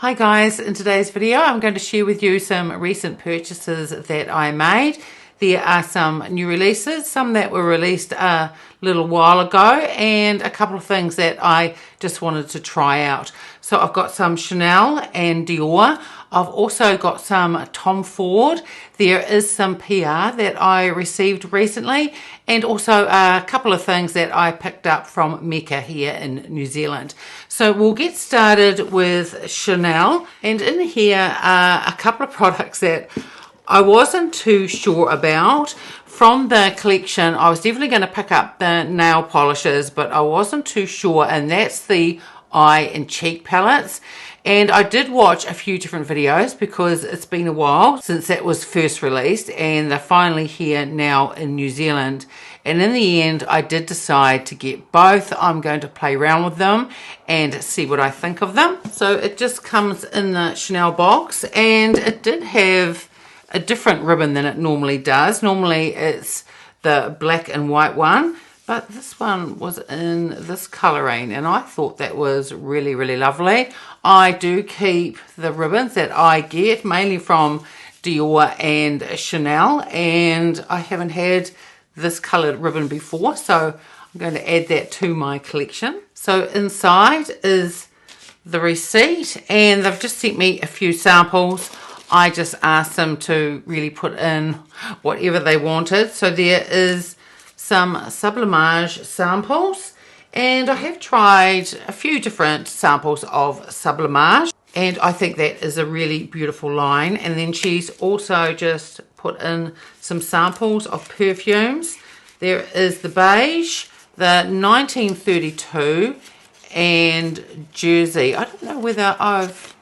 Hi guys, in today's video I'm going to share with you some recent purchases that I made. There are some new releases, some that were released a little while ago, and a couple of things that I just wanted to try out. So I've got some Chanel and Dior. I've also got some Tom Ford. There is some PR that I received recently, and also a couple of things that I picked up from Mecca here in New Zealand. So we'll get started with Chanel, and in here are a couple of products that I wasn't too sure about. From the collection, I was definitely going to pick up the nail polishes, but I wasn't too sure, and that's the eye and cheek palettes. And I did watch a few different videos because it's been a while since that was first released, and they're finally here now in New Zealand. And in the end, I did decide to get both. I'm going to play around with them and see what I think of them. So it just comes in the Chanel box, and it did have a different ribbon than it normally does. Normally it's the black and white one, but this one was in this coloring, and I thought that was really, really lovely. I do keep the ribbons that I get mainly from Dior and Chanel, and I haven't had this colored ribbon before, so I'm going to add that to my collection. So inside is the receipt, and they've just sent me a few samples. I just asked them to really put in whatever they wanted. So there is some Sublimage samples, and I have tried a few different samples of Sublimage, and I think that is a really beautiful line. And then she's also just put in some samples of perfumes. There is the Beige, the 1932, and Jersey. I don't know whether I've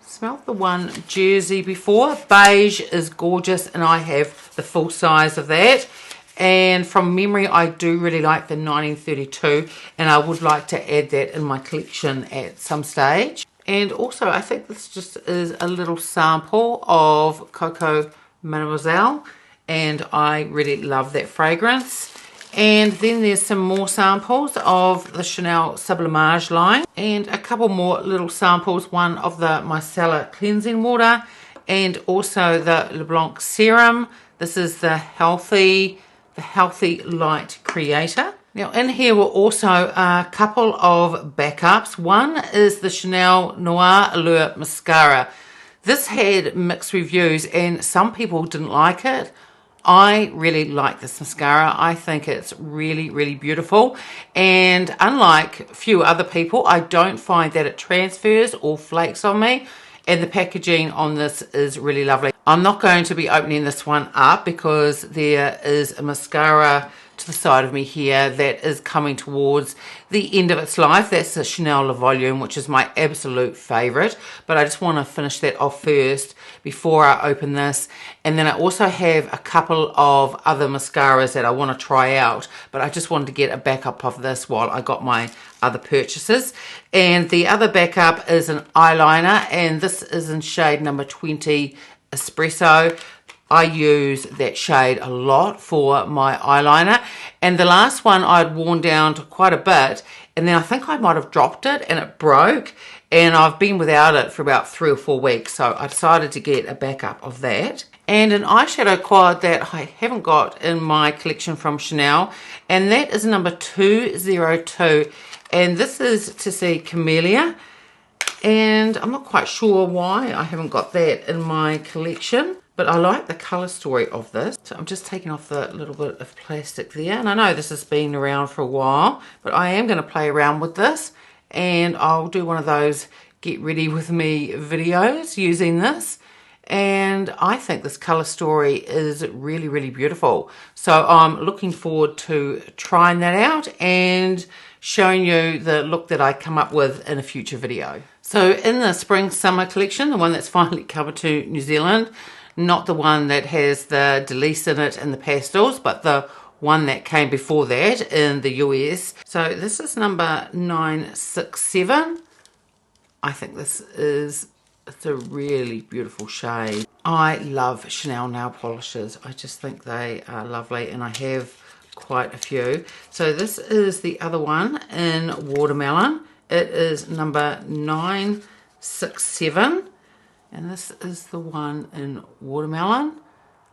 smelled the one Jersey before. Beige is gorgeous, and I have the full size of that. And from memory, I do really like the 1932, and I would like to add that in my collection at some stage. And also, I think this just is a little sample of Coco Mademoiselle, and I really love that fragrance. And then there's some more samples of the Chanel Sublimage line, and a couple more little samples, one of the Micellar cleansing water, and also the LeBlanc serum. This is the Healthy Light Creator. Now in here were also a couple of backups. One is the Chanel Noir Allure Mascara. This had mixed reviews, and some people didn't like it. I really like this mascara. I think it's really, really beautiful, and unlike a few other people, I don't find that it transfers or flakes on me, and the packaging on this is really lovely. I'm not going to be opening this one up because there is a mascara to the side of me here that is coming towards the end of its life. That's the Chanel Le Volume, which is my absolute favorite, but I just want to finish that off first before I open this. And then I also have a couple of other mascaras that I want to try out, but I just wanted to get a backup of this while I got my other purchases. And the other backup is an eyeliner, and this is in shade number 20 Espresso. I use that shade a lot for my eyeliner, and the last one I'd worn down to quite a bit, and then I think I might have dropped it and it broke, and I've been without it for about 3 or 4 weeks, so I decided to get a backup of that. And an eyeshadow quad that I haven't got in my collection from Chanel, and that is number 202, and this is to see Camellia, and I'm not quite sure why I haven't got that in my collection. But I like the colour story of this. So I'm just taking off the little bit of plastic there. And I know this has been around for a while, but I am going to play around with this. And I'll do one of those get ready with me videos using this. And I think this colour story is really, really beautiful. So I'm looking forward to trying that out and showing you the look that I come up with in a future video. So in the spring summer collection, the one that's finally coming to New Zealand, not the one that has the delice in it and the pastels, but the one that came before that in the US. So this is number 967. I think this is, it's a really beautiful shade. I love Chanel nail polishes. I just think they are lovely, and I have quite a few. So this is the other one in Watermelon. It is number 9 67. And this is the one in Watermelon.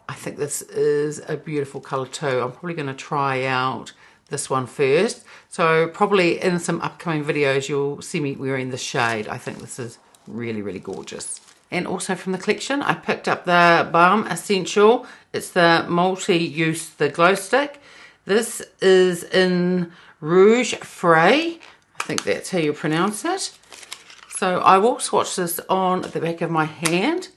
I think this is a beautiful colour too. I'm probably going to try out this one first. So probably in some upcoming videos you'll see me wearing this shade. I think this is really, really gorgeous. And also from the collection, I picked up the Balm Essential. It's the multi-use, the glow stick. This is in Rephr. I think that's how you pronounce it. So I will swatch this on the back of my hand.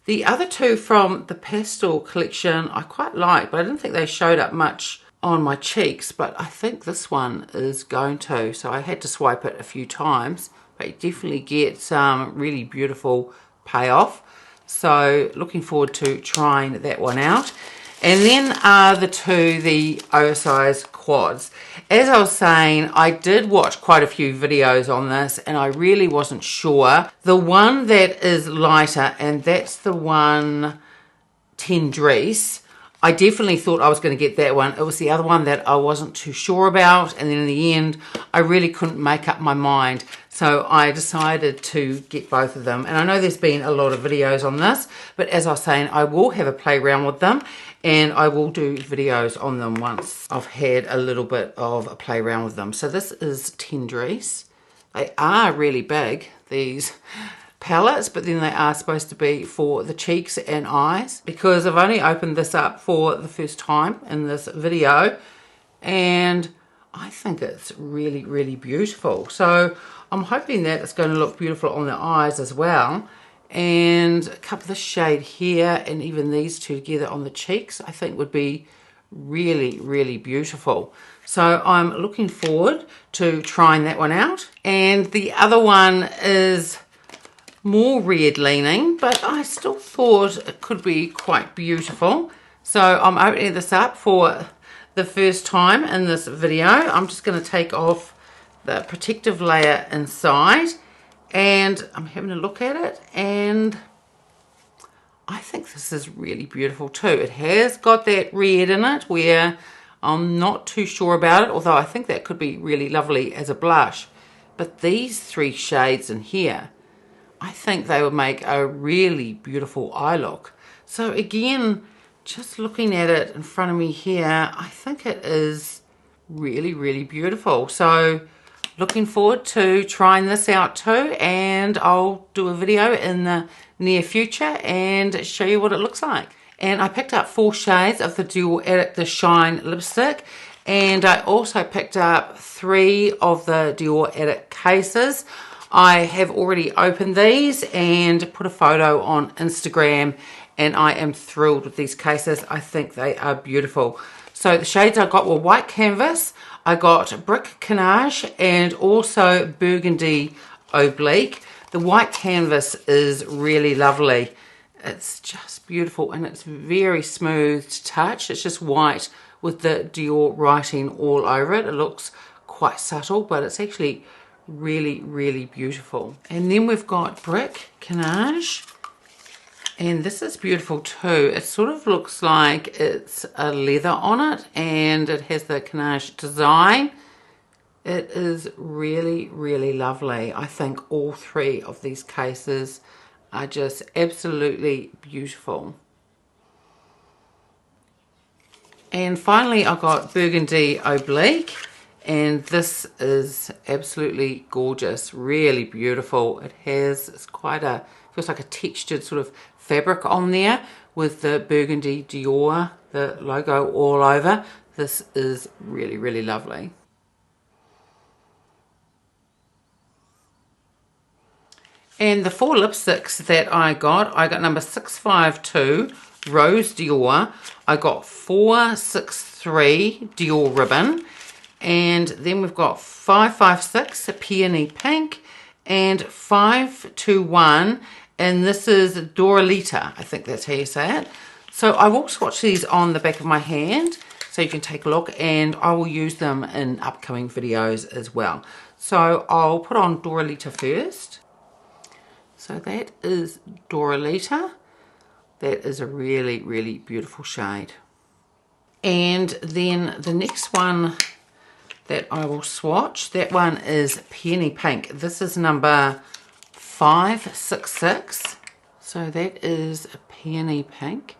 The other two from the pastel collection I quite like, but I didn't think they showed up much on my cheeks, but I think this one is going to. So I had to swipe it a few times, but you definitely get some really beautiful payoff. So looking forward to trying that one out. And then are the oversized quads. As I was saying, I did watch quite a few videos on this and I really wasn't sure. The one that is lighter, and that's the one Tendresse, I definitely thought I was going to get that one. It was the other one that I wasn't too sure about, and then in the end I really couldn't make up my mind. So I decided to get both of them. And I know there's been a lot of videos on this, but as I was saying, I will have a play around with them and I will do videos on them once I've had a little bit of a play around with them. So this is Tendresse. They are really big, these palettes, but then they are supposed to be for the cheeks and eyes, because I've only opened this up for the first time in this video and I think it's really, really beautiful. So I'm hoping that it's going to look beautiful on the eyes as well. And a couple of the shade here and even these two together on the cheeks I think would be really, really beautiful. So I'm looking forward to trying that one out. And the other one is more red leaning, but I still thought it could be quite beautiful. So I'm opening this up for the first time in this video. I'm just going to take off the protective layer inside and I'm having a look at it, and I think this is really beautiful too. It has got that red in it where I'm not too sure about it, although I think that could be really lovely as a blush. But these three shades in here, I think they would make a really beautiful eye look. So again, just looking at it in front of me here, I think it is really, really beautiful. So looking forward to trying this out too, and I'll do a video in the near future and show you what it looks like. And I picked up 4 shades of the Dior Addict the Shine lipstick, and I also picked up 3 of the Dior Addict cases. I have already opened these and put a photo on Instagram, and I am thrilled with these cases. I think they are beautiful. So the shades I got were White Canvas, I got Brick Canage, and also Burgundy Oblique. The White Canvas is really lovely. It's just beautiful and it's very smooth to touch. It's just white with the Dior writing all over it. It looks quite subtle, but it's actually really, really beautiful. And then we've got Brick Canage, and this is beautiful too. It sort of looks like it's a leather on it, and it has the Canage design. It is really, really lovely. I think all 3 of these cases are just absolutely beautiful. And finally I got Burgundy Oblique, and this is absolutely gorgeous, really beautiful. It has, it's quite a, feels like a textured sort of fabric on there with the Burgundy Dior, the logo all over. This is really, really lovely. And the 4 lipsticks that I got number 652 Rose Dior, I got 463 Dior Ribbon, and then we've got 556 Peony Pink, and 521, and this is Doralita, I think that's how you say it. So I will swatch these on the back of my hand so you can take a look, and I will use them in upcoming videos as well. So I'll put on Doralita first. So that is Doralita. That is a really, really beautiful shade. And then the next one that I will swatch, that one is Peony Pink. This is number 566. So that is a peony pink.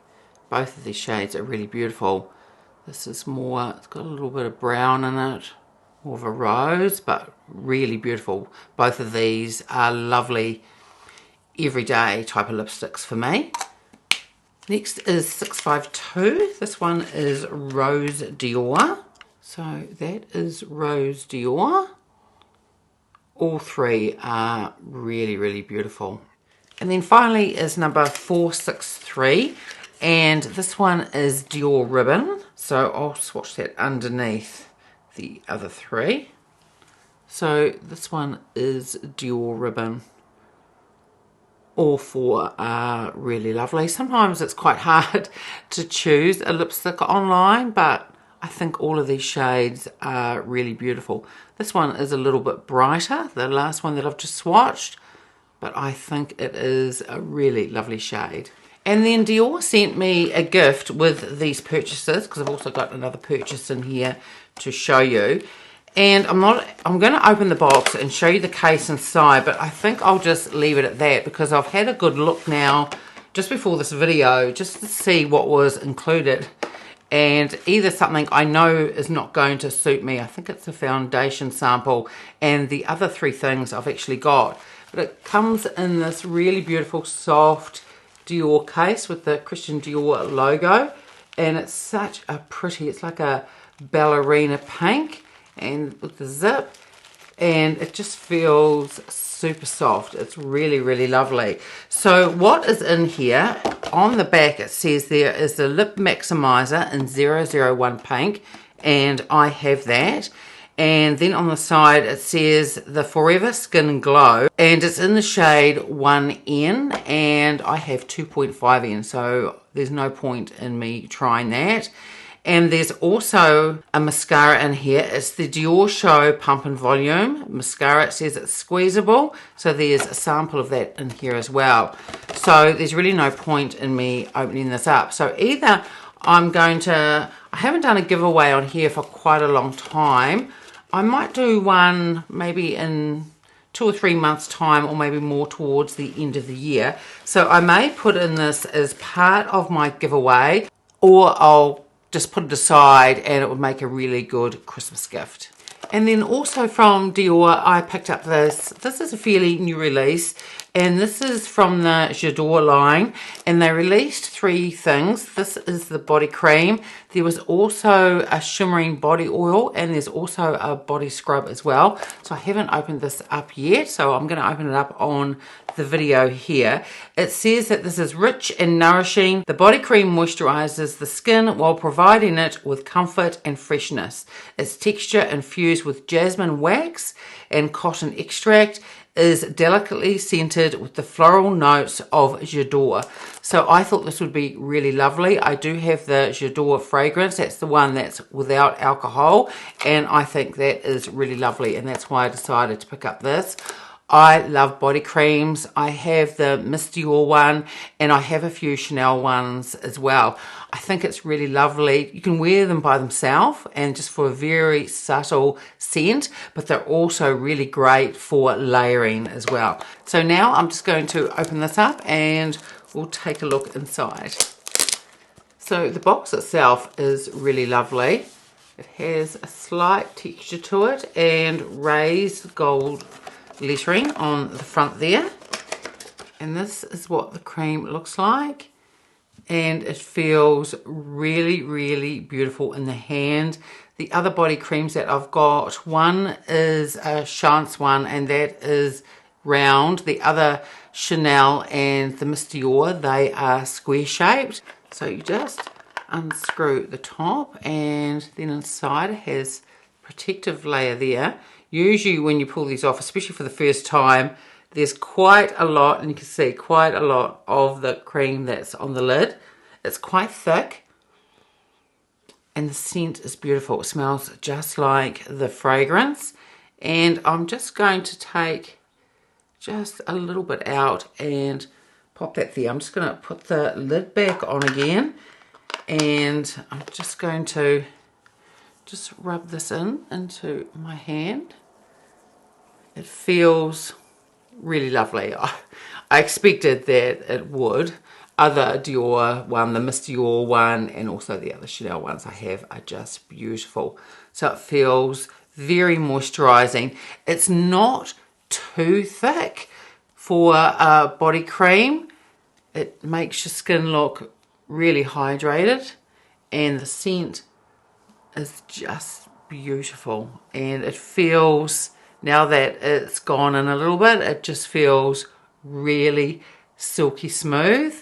Both of these shades are really beautiful. This is more, it's got a little bit of brown in it, more of a rose, but really beautiful. Both of these are lovely everyday type of lipsticks for me. Next is 652. This one is Rose Dior. So that is Rose Dior. All three are really, really beautiful. And then finally is number 463. And this one is Dior Ribbon. So I'll swatch that underneath the other three. So this one is Dior Ribbon. All four are really lovely. Sometimes it's quite hard to choose a lipstick online, but I think all of these shades are really beautiful. This one is a little bit brighter, the last one that I've just swatched, but I think it is a really lovely shade. And then Dior sent me a gift with these purchases, because I've also got another purchase in here to show you. And I'm going to open the box and show you the case inside, but I think I'll just leave it at that because I've had a good look now just before this video just to see what was included. And either something I know is not going to suit me. I think it's a foundation sample, and the other three things I've actually got. But it comes in this really beautiful soft Dior case with the Christian Dior logo, and it's such a pretty, it's like a ballerina pink, and with the zip, and it just feels super soft. It's really, really lovely. So what is in here, on the back it says there is the lip maximizer in 001 pink, and I have that. And then on the side it says the Forever Skin Glow, and it's in the shade 1N, and I have 2.5N, so there's no point in me trying that. And there's also a mascara in here. It's the Dior Show Pump and Volume mascara. It says it's squeezable, so there's a sample of that in here as well. So there's really no point in me opening this up. So either I'm going to, I haven't done a giveaway on here for quite a long time. I might do one maybe in 2 or 3 months time, or maybe more towards the end of the year. So I may put in this as part of my giveaway, or I'll just put it aside and it would make a really good Christmas gift. And then also from Dior, I picked up this. This is a fairly new release, and this is from the J'adore line, and they released 3 things. This is the body cream. There was also a shimmering body oil, and there's also a body scrub as well. So I haven't opened this up yet, so I'm going to open it up on the video here. It says that this is rich and nourishing. The body cream moisturizes the skin while providing it with comfort and freshness. Its texture infused with jasmine wax and cotton extract is delicately scented with the floral notes of J'adore. So I thought this would be really lovely. I do have the J'adore fragrance. That's the one that's without alcohol, and I think that is really lovely, and that's why I decided to pick up this. I love body creams. I have the Miss Dior one, and I have a few Chanel ones as well. I think it's really lovely. You can wear them by themselves and just for a very subtle scent, but they're also really great for layering as well. So now I'm just going to open this up and we'll take a look inside. So the box itself is really lovely. It has a slight texture to it and raised gold lettering on the front there, and this is what the cream looks like, and it feels really, really beautiful in the hand. The other body creams that I've got, one is a Chance one, and that is round. The other Chanel and the Miss Dior, they are square shaped. So you just unscrew the top, and then inside it has a protective layer there. Usually when you pull these off, especially for the first time, there's quite a lot, and you can see quite a lot of the cream that's on the lid. It's quite thick, and the scent is beautiful. It smells just like the fragrance. And I'm just going to take just a little bit out and pop that there. I'm just going to put the lid back on again, and I'm just going to just rub this into my hand. It feels really lovely. I expected that it would. Other Dior one, the Miss Dior one, and also the other Chanel ones I have are just beautiful. So it feels very moisturizing. It's not too thick for a body cream. It makes your skin look really hydrated, and the scent is just beautiful. And it feels, now that it's gone in a little bit, it just feels really silky smooth,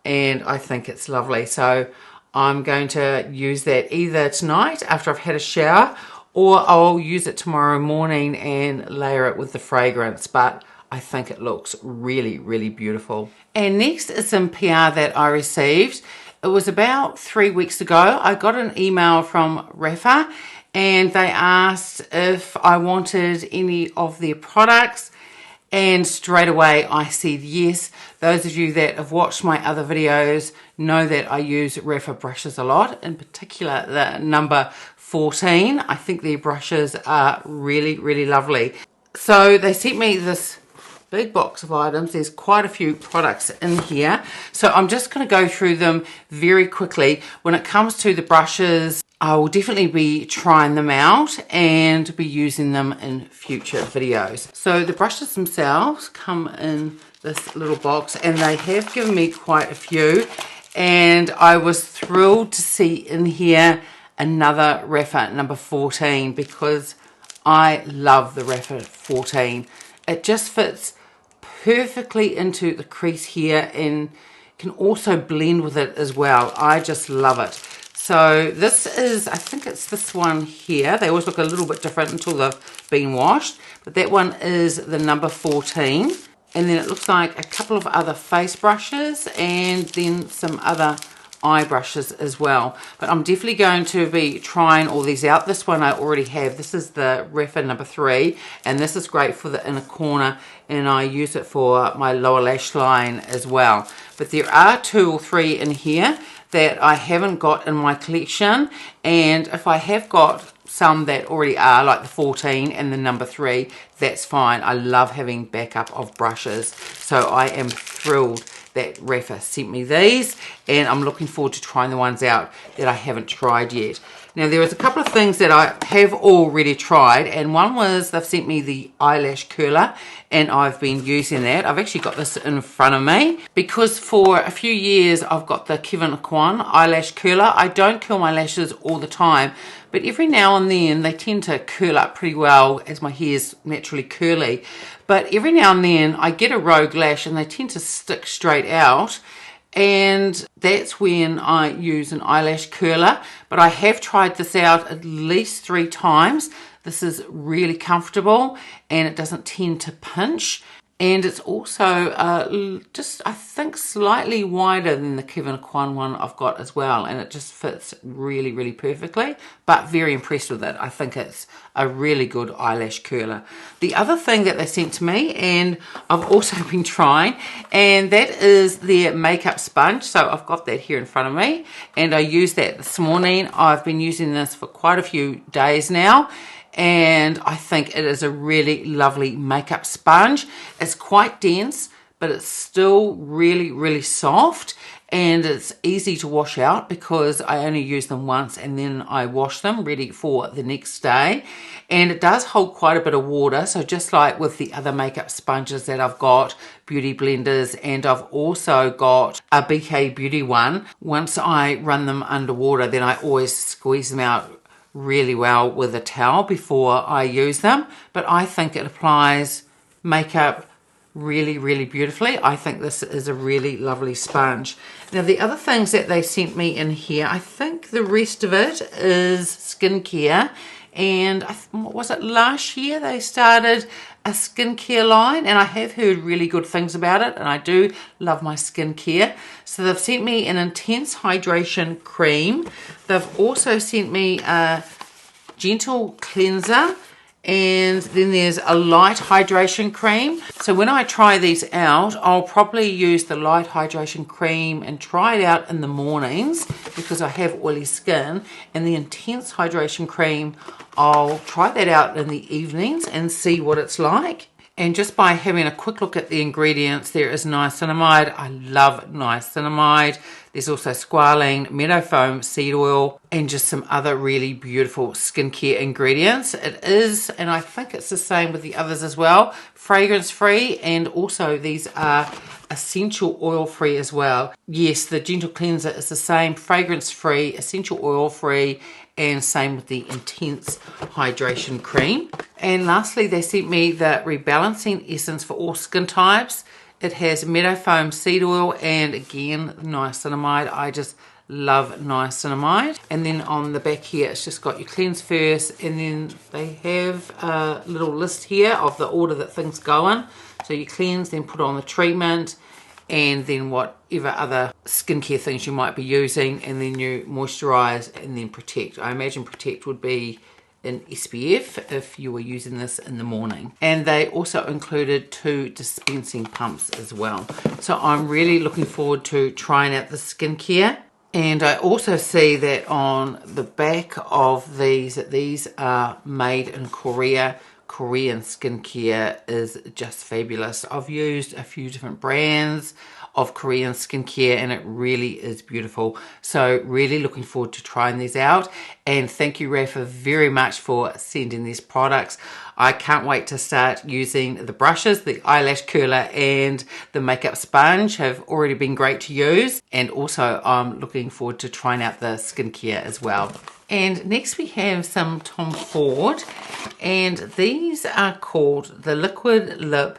and I think it's lovely. So I'm going to use that either tonight after I've had a shower, or I'll use it tomorrow morning and layer it with the fragrance, but I think it looks really, really beautiful. And next is some PR that I received. It was about 3 weeks ago. I got an email from Rephr, and they asked if I wanted any of their products, and straight away I said yes. Those of you that have watched my other videos know that I use Rèphr brushes a lot, in particular the number 14. I think their brushes are really, really lovely. So they sent me this big box of items. There's quite a few products in here, so I'm just going to go through them very quickly. When it comes to the brushes, I will definitely be trying them out and be using them in future videos. So the brushes themselves come in this little box, and they have given me quite a few, and I was thrilled to see in here another Rèphr number 14, because I love the Rèphr 14. It just fits perfectly into the crease here and can also blend with it as well. I just love it. So this is, I think it's this one here. They always look a little bit different until they've been washed, but that one is the number 14. And then it looks like a couple of other face brushes and then some other eye brushes as well. But I'm definitely going to be trying all these out. This one I already have. This is the Rèphr number 3, and this is great for the inner corner, and I use it for my lower lash line as well. But there are 2 or 3 in here that I haven't got in my collection, and if I have got some that already are, like the 14 and the number 3, that's fine. I love having backup of brushes, so I am thrilled that Rèphr sent me these, and I'm looking forward to trying the ones out that I haven't tried yet. Now there was a couple of things that I have already tried, and one was they've sent me the eyelash curler, and I've been using that. I've actually got this in front of me because for a few years I've got the Kevin Kwan eyelash curler. I don't curl my lashes all the time, but every now and then they tend to curl up pretty well as my hair's naturally curly. But every now and then I get a rogue lash and they tend to stick straight out, and that's when I use an eyelash curler. But I have tried this out at least 3 times. This is really comfortable and it doesn't tend to pinch. And it's also just, I think, slightly wider than the Kevin Kwan one I've got as well. And it just fits really, really perfectly. But very impressed with it. I think it's a really good eyelash curler. The other thing that they sent to me, and I've also been trying, and that is their makeup sponge. So I've got that here in front of me. And I used that this morning. I've been using this for quite a few days now, and I think it is a really lovely makeup sponge. It's quite dense, but it's still really, really soft, and it's easy to wash out because I only use them once and then I wash them ready for the next day. And it does hold quite a bit of water, so just like with the other makeup sponges that I've got, beauty blenders, and I've also got a BK Beauty one. Once I run them underwater, then I always squeeze them out really well with a towel before I use them. But I think it applies makeup really, really beautifully. I think this is a really lovely sponge. Now the other things that they sent me in here, I think the rest of it is skincare. And what was it, last year they started a skincare line, and I have heard really good things about it, and I do love my skincare. So they've sent me an intense hydration cream. They've also sent me a gentle cleanser, and then there's a light hydration cream. So when I try these out, I'll probably use the light hydration cream and try it out in the mornings because I have oily skin, and the intense hydration cream, I'll try that out in the evenings and see what it's like. And just by having a quick look at the ingredients, there is niacinamide. I love niacinamide. There's also squalene, meadow foam, seed oil, and just some other really beautiful skincare ingredients. It is, and I think it's the same with the others as well, fragrance free, and also these are essential oil free as well. Yes, the gentle cleanser is the same, fragrance free, essential oil free, and same with the intense hydration cream. And lastly, they sent me the rebalancing essence for all skin types. It has meadow foam, seed oil, and again niacinamide. I just love niacinamide. And then on the back here, it's just got your cleanse first, and then they have a little list here of the order that things go in. So you cleanse, then put on the treatment, and then whatever other skincare things you might be using, and then you moisturize and then protect. I imagine protect would be an SPF if you were using this in the morning. And they also included 2 dispensing pumps as well. So I'm really looking forward to trying out the skincare. And I also see that on the back of these are made in Korea. Korean skincare is just fabulous. I've used a few different brands of Korean skincare and it really is beautiful. So really looking forward to trying these out. And thank you, Rèphr, very much for sending these products. I can't wait to start using the brushes. The eyelash curler and the makeup sponge have already been great to use. And also I'm looking forward to trying out the skincare as well. And next we have some Tom Ford, and these are called the Liquid Lip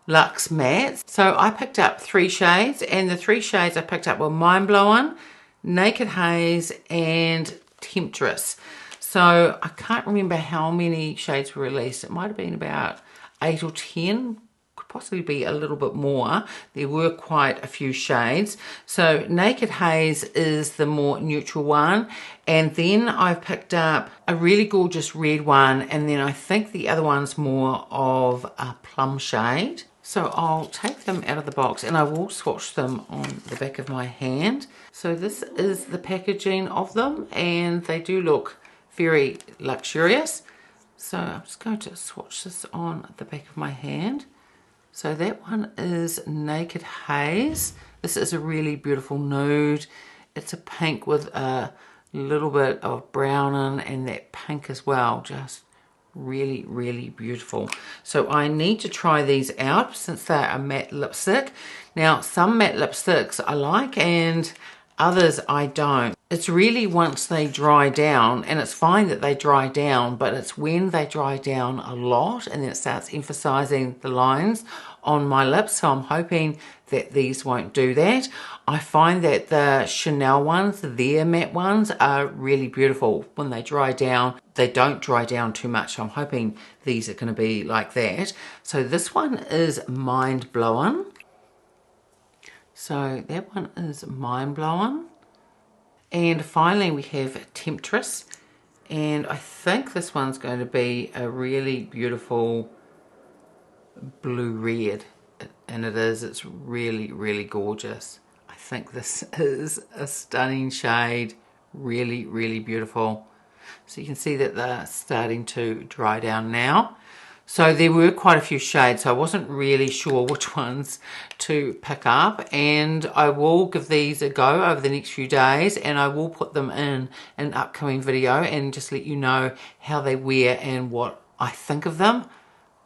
Luxe Mattes. So I picked up 3 shades, and the 3 shades I picked up were Mind Blowing, Naked Haze, and Temptress. So I can't remember how many shades were released. It might have been about 8 or 10. Could possibly be a little bit more. There were quite a few shades. So Naked Haze is the more neutral one, and then I've picked up a really gorgeous red one, and then I think the other one's more of a plum shade. So I'll take them out of the box and I will swatch them on the back of my hand. So this is the packaging of them, and they do look very luxurious. So I'm just going to swatch this on the back of my hand. So that one is Naked Haze. This is a really beautiful nude. It's a pink with a little bit of brown in, and that pink as well. Just really, really beautiful. So I need to try these out since they're a matte lipstick. Now, some matte lipsticks I like and others I don't. It's really once they dry down, and it's fine that they dry down, but it's when they dry down a lot and then it starts emphasizing the lines on my lips. So I'm hoping that these won't do that. I find that the Chanel ones, their matte ones, are really beautiful. When they dry down, they don't dry down too much. So I'm hoping these are going to be like that. So this one is Mind Blowing. So that one is Mind Blowing. And finally we have Temptress. And I think this one's going to be a really beautiful blue red. And it is. It's really, really gorgeous. I think this is a stunning shade. Really, really beautiful. So you can see that they're starting to dry down now. So there were quite a few shades, so I wasn't really sure which ones to pick up, and I will give these a go over the next few days, and I will put them in an upcoming video and just let you know how they wear and what I think of them.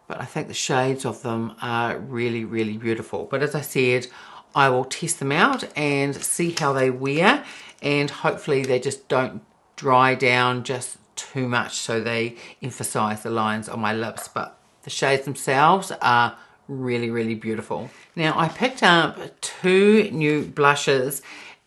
But I think the shades of them are really, really beautiful. But as I said, I will test them out and see how they wear, and hopefully they just don't dry down just too much so they emphasize the lines on my lips. But the shades themselves are really, really beautiful. Now I picked up 2 new blushes,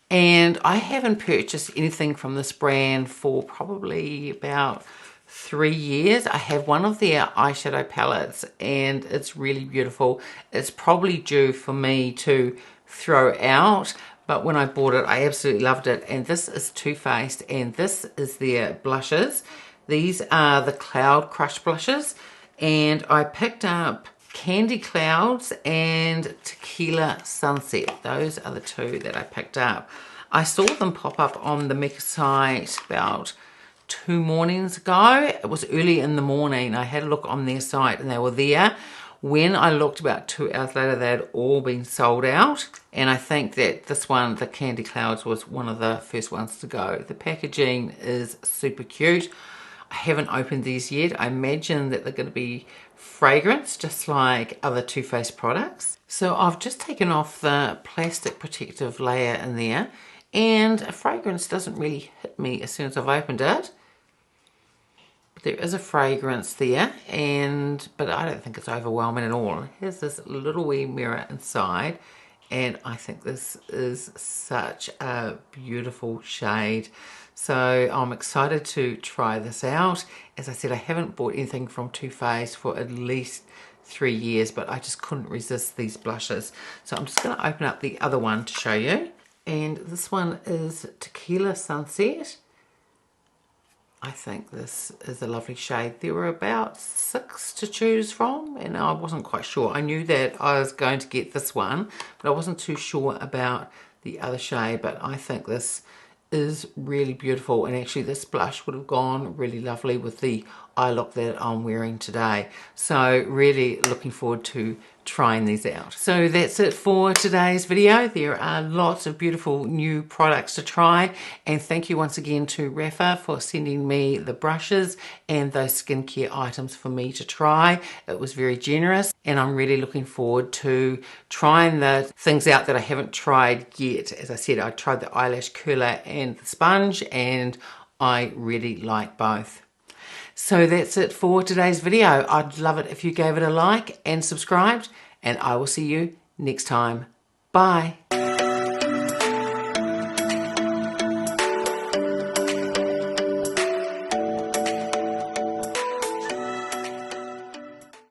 and I haven't purchased anything from this brand for probably about 3 years. I have one of their eyeshadow palettes and it's really beautiful. It's probably due for me to throw out, but when I bought it I absolutely loved it. And this is Too Faced, and this is their blushes. These are the Cloud Crush blushes, and I picked up Candy Clouds and Tequila Sunset. Those are the 2 that I picked up. I saw them pop up on the Mecca site about 2 mornings ago. It was early in the morning. I had a look on their site and they were there. When I looked about 2 hours later, they had all been sold out. And I think that this one, the Candy Clouds, was one of the first ones to go. The packaging is super cute. I haven't opened these yet. I imagine that they're going to be fragrance, just like other Too Faced products. So I've just taken off the plastic protective layer in there, and a fragrance doesn't really hit me as soon as I've opened it. But there is a fragrance there, but I don't think it's overwhelming at all. It has this little wee mirror inside, and I think this is such a beautiful shade. So I'm excited to try this out. As I said, I haven't bought anything from Too Faced for at least 3 years, but I just couldn't resist these blushes. So I'm just going to open up the other one to show you. And this one is Tequila Sunset. I think this is a lovely shade. There were about 6 to choose from, and I wasn't quite sure. I knew that I was going to get this one, but I wasn't too sure about the other shade. But I think this is really beautiful, and actually this blush would have gone really lovely with the eye look that I'm wearing today. So really looking forward to trying these out. So that's it for today's video. There are lots of beautiful new products to try, and thank you once again to Rèphr for sending me the brushes and those skincare items for me to try. It was very generous, and I'm really looking forward to trying the things out that I haven't tried yet. As I said, I tried the eyelash curler and the sponge, and I really like both. So that's it for today's video. I'd love it if you gave it a like and subscribed, and I will see you next time. Bye.